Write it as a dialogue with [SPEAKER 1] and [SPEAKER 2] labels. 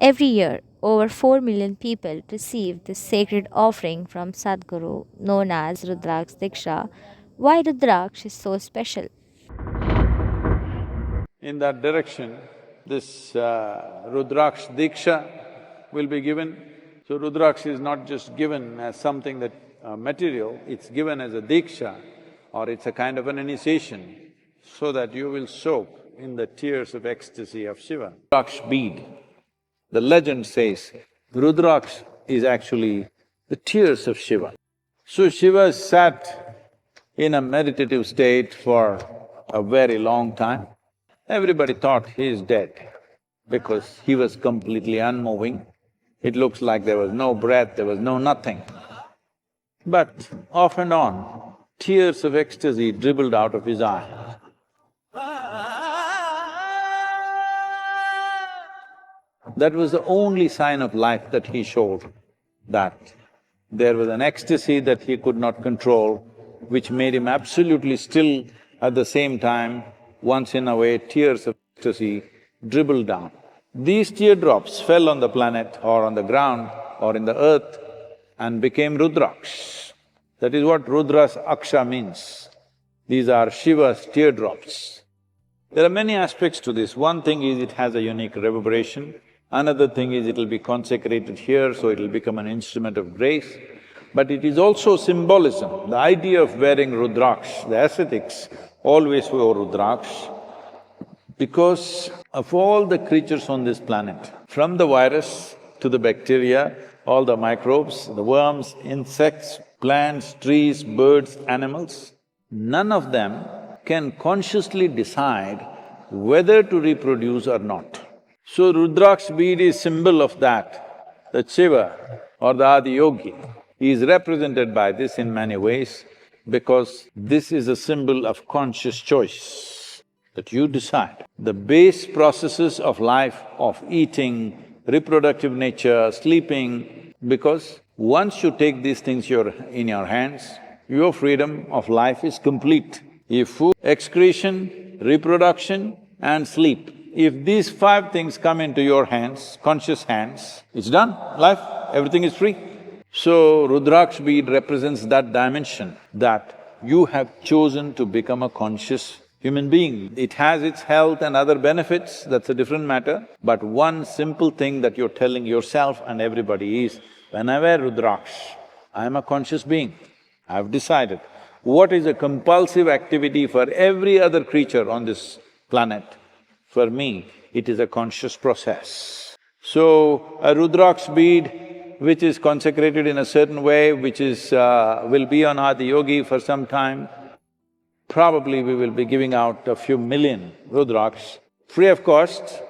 [SPEAKER 1] Every year, over 4 million people receive this sacred offering from Sadhguru known as Rudraksha Diksha. Why Rudraksh is so special?
[SPEAKER 2] In that direction, this Rudraksha Diksha will be given. So Rudraksha is not just given as something that material, it's given as a Diksha or it's a kind of an initiation so that you will soak in the tears of ecstasy of Shiva. Rudraksha bead, the legend says, Rudraksha is actually the tears of Shiva. So Shiva sat in a meditative state for a very long time. Everybody thought he is dead because he was completely unmoving. It looks like there was no breath, there was no nothing. But off and on, tears of ecstasy dribbled out of his eyes. That was the only sign of life that he showed, that there was an ecstasy that he could not control, which made him absolutely still. At the same time, once in a way, tears of ecstasy dribbled down. These teardrops fell on the planet or on the ground or in the earth and became Rudraksha. That is what Rudraksha means. These are Shiva's teardrops. There are many aspects to this. One thing is it has a unique reverberation. Another thing is it'll be consecrated here, so it'll become an instrument of grace. But it is also symbolism. The idea of wearing Rudraksha, the ascetics always wore Rudraksha because of all the creatures on this planet, from the virus to the bacteria, all the microbes, the worms, insects, plants, trees, birds, animals, none of them can consciously decide whether to reproduce or not. So Rudraksha bead is symbol of that Shiva or the Adiyogi is represented by this in many ways because this is a symbol of conscious choice, that you decide. The base processes of life, of eating, reproductive nature, sleeping, because once you take these things in your hands, your freedom of life is complete. If food, excretion, reproduction and sleep, if these five things come into your hands, conscious hands, it's done, life, everything is free. So Rudraksha bead represents that dimension, that you have chosen to become a conscious human being. It has its health and other benefits, that's a different matter, but one simple thing that you're telling yourself and everybody is, when I wear Rudraksha, I am a conscious being. I've decided. What is a compulsive activity for every other creature on this planet? For me, it is a conscious process. So, a Rudraksha bead which is consecrated in a certain way, which is… will be on Adiyogi for some time, probably we will be giving out a few million Rudraksha, free of cost,